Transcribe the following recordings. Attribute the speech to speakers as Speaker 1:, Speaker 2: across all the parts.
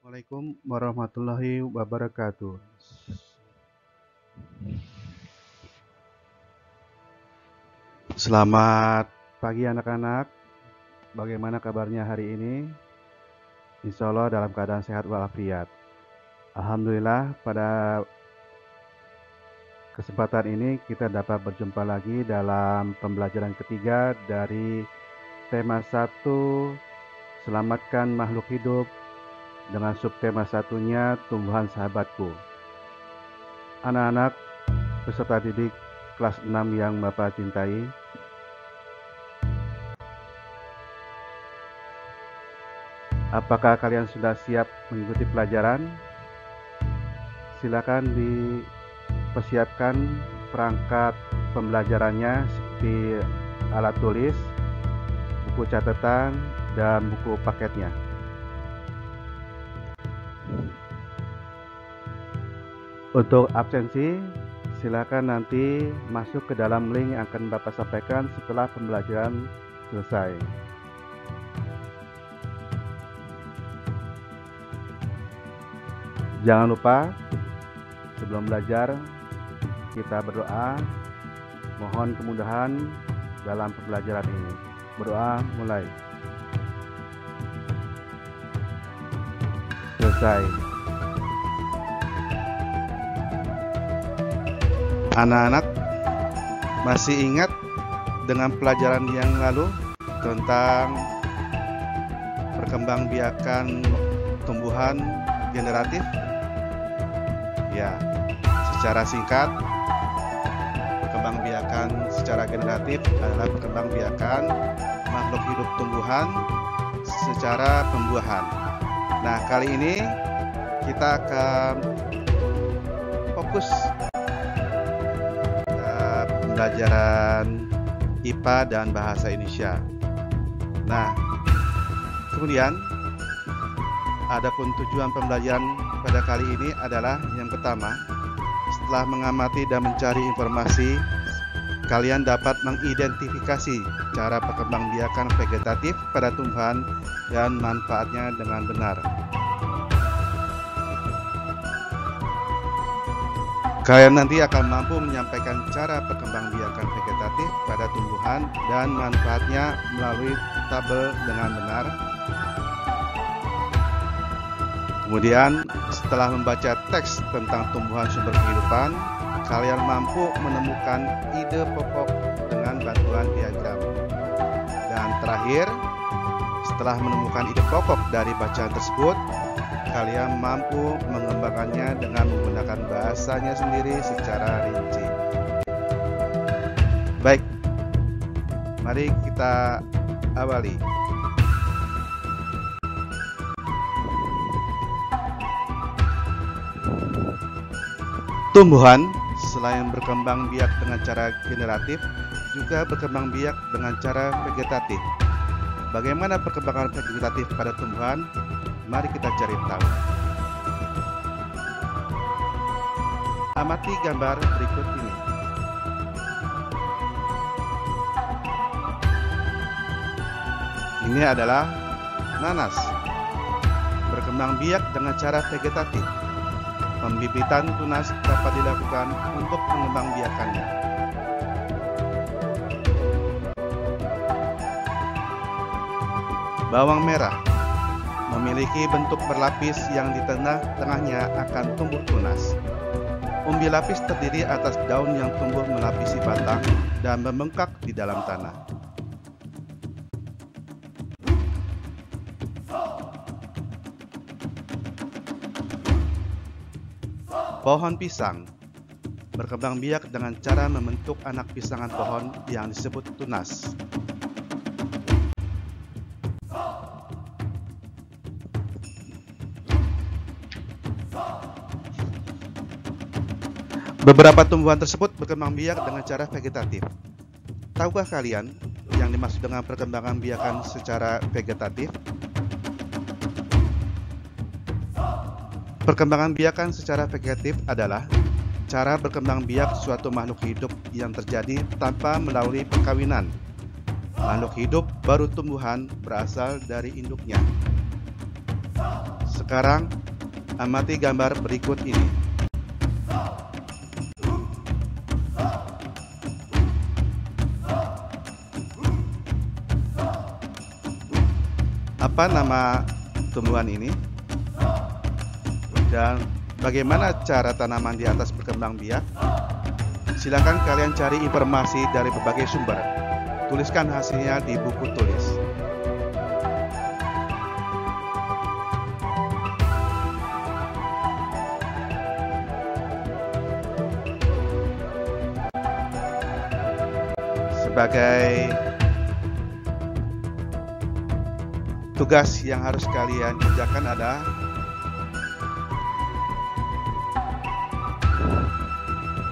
Speaker 1: Assalamualaikum warahmatullahi wabarakatuh. Selamat pagi anak-anak. Bagaimana kabarnya hari ini? Insya Allah dalam keadaan sehat walafiat. Alhamdulillah pada kesempatan ini kita dapat berjumpa lagi dalam pembelajaran ketiga dari tema 1, Selamatkan Makhluk Hidup, dengan subtema satunya Tumbuhan Sahabatku. Anak-anak peserta didik kelas 6 yang Bapak cintai, apakah kalian sudah siap mengikuti pelajaran? Silakan dipersiapkan perangkat pembelajarannya seperti alat tulis, buku catatan, dan buku paketnya. Untuk absensi, silakan nanti masuk ke dalam link yang akan Bapak sampaikan setelah pembelajaran selesai. Jangan lupa sebelum belajar kita berdoa, mohon kemudahan dalam pembelajaran ini. Berdoa mulai. Selesai. Anak-anak masih ingat dengan pelajaran yang lalu tentang perkembangbiakan tumbuhan generatif? Ya, secara singkat, perkembangbiakan secara generatif adalah perkembangbiakan makhluk hidup tumbuhan secara pembuahan. Nah, kali ini kita akan fokus pembelajaran IPA dan Bahasa Indonesia. Nah, kemudian adapun tujuan pembelajaran pada kali ini adalah yang pertama, setelah mengamati dan mencari informasi, kalian dapat mengidentifikasi cara perkembangbiakan vegetatif pada tumbuhan dan manfaatnya dengan benar. Kalian nanti akan mampu menyampaikan cara perkembangbiakan vegetatif pada tumbuhan dan manfaatnya melalui tabel dengan benar. Kemudian, setelah membaca teks tentang tumbuhan sumber kehidupan, kalian mampu menemukan ide pokok dengan bantuan diagram. Dan terakhir, setelah menemukan ide pokok dari bacaan tersebut, kalian mampu mengembangkannya dengan menggunakan bahasanya sendiri secara rinci. Baik, mari kita awali. Tumbuhan selain berkembang biak dengan cara generatif, juga berkembang biak dengan cara vegetatif. Bagaimana perkembangan vegetatif pada tumbuhan? Mari kita cari tahu. Amati gambar berikut ini. Ini adalah nanas. Berkembang biak dengan cara vegetatif. Pembibitan tunas dapat dilakukan untuk mengembangbiakannya. Bawang merah memiliki bentuk berlapis yang di tengah-tengahnya akan tumbuh tunas. Umbi lapis terdiri atas daun yang tumbuh melapisi batang dan membengkak di dalam tanah. Pohon pisang berkembang biak dengan cara membentuk anak pisangan pohon yang disebut tunas. Beberapa tumbuhan tersebut berkembang biak dengan cara vegetatif. Tahukah kalian yang dimaksud dengan perkembangan biakan secara vegetatif? Perkembangan biakan secara vegetatif adalah cara berkembang biak suatu makhluk hidup yang terjadi tanpa melalui perkawinan. Makhluk hidup baru tumbuhan berasal dari induknya. Sekarang, amati gambar berikut ini. Apa nama tumbuhan ini? Dan bagaimana cara tanaman di atas berkembang biak? Silakan kalian cari informasi dari berbagai sumber. Tuliskan hasilnya di buku tulis. Sebagai tugas yang harus kalian kerjakan adalah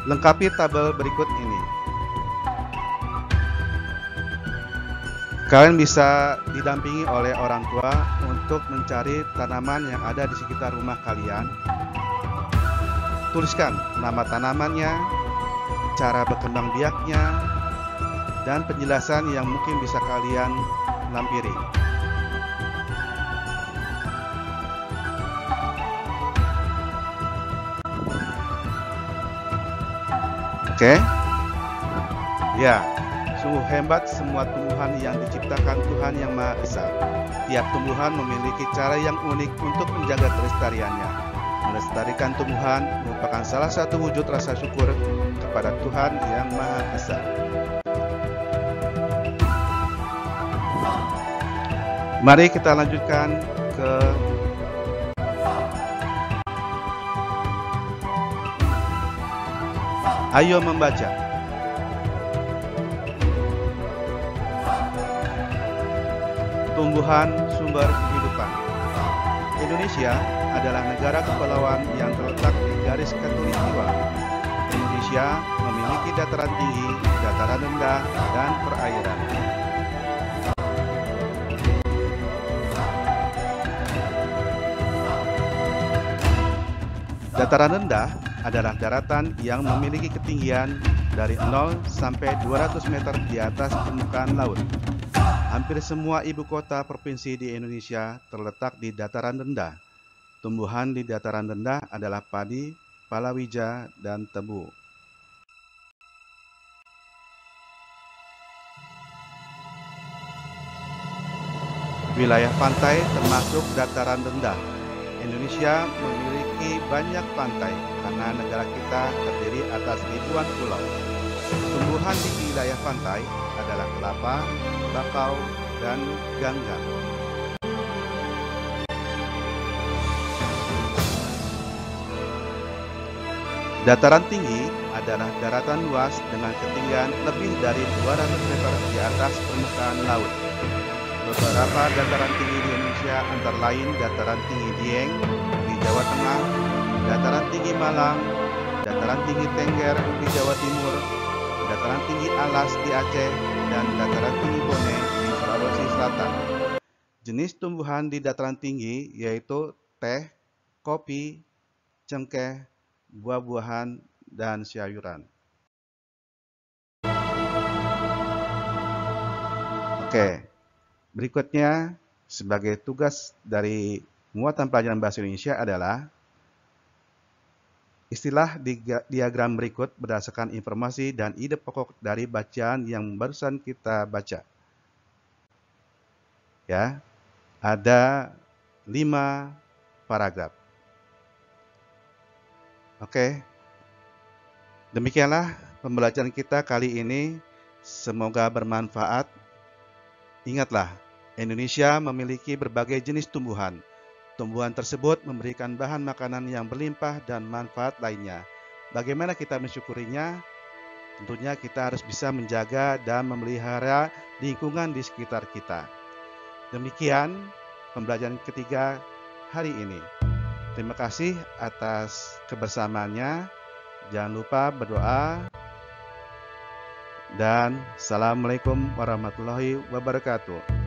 Speaker 1: lengkapi tabel berikut ini. Kalian bisa didampingi oleh orang tua untuk mencari tanaman yang ada di sekitar rumah kalian. Tuliskan nama tanamannya, cara berkembang biaknya, dan penjelasan yang mungkin bisa kalian lampiri. Oke? Ya, sungguh hebat semua tumbuhan yang diciptakan Tuhan Yang Maha Esa. Tiap tumbuhan memiliki cara yang unik untuk menjaga kelestariannya. Melestarikan tumbuhan merupakan salah satu wujud rasa syukur kepada Tuhan Yang Maha Esa. Mari kita lanjutkan ke ayo membaca. Tumbuhan sumber kehidupan. Indonesia adalah negara kepulauan yang terletak di garis khatulistiwa. Indonesia memiliki dataran tinggi, dataran rendah, dan perairan. Dataran rendah adalah daratan yang memiliki ketinggian dari 0 sampai 200 meter di atas permukaan laut. Hampir semua ibu kota provinsi di Indonesia terletak di dataran rendah. Tumbuhan di dataran rendah adalah padi, palawija, dan tebu. Wilayah pantai termasuk dataran rendah. Indonesia memiliki banyak pantai karena negara kita terdiri atas ribuan pulau. Tumbuhan di wilayah pantai adalah kelapa, bakau, dan ganggang. Dataran tinggi adalah daratan luas dengan ketinggian lebih dari 200 meter di atas permukaan laut. Beberapa dataran tinggi di Indonesia antara lain dataran tinggi Dieng di Jawa Tengah, dataran tinggi Malang, dataran tinggi Tengger di Jawa Timur, dataran tinggi Alas di Aceh, dan dataran tinggi Bone di Sulawesi Selatan. Jenis tumbuhan di dataran tinggi yaitu teh, kopi, cengkeh, buah-buahan, dan sayuran. Oke. Berikutnya, sebagai tugas dari muatan pelajaran bahasa Indonesia adalah istilah di diagram berikut berdasarkan informasi dan ide pokok dari bacaan yang barusan kita baca. Ya, ada 5 paragraf. Oke, demikianlah pembelajaran kita kali ini. Semoga bermanfaat. Ingatlah, Indonesia memiliki berbagai jenis tumbuhan. Tumbuhan tersebut memberikan bahan makanan yang berlimpah dan manfaat lainnya. Bagaimana kita mensyukurinya? Tentunya kita harus bisa menjaga dan memelihara lingkungan di sekitar kita. Demikian pembelajaran ketiga hari ini. Terima kasih atas kebersamaannya. Jangan lupa berdoa. Dan Assalamualaikum warahmatullahi wabarakatuh.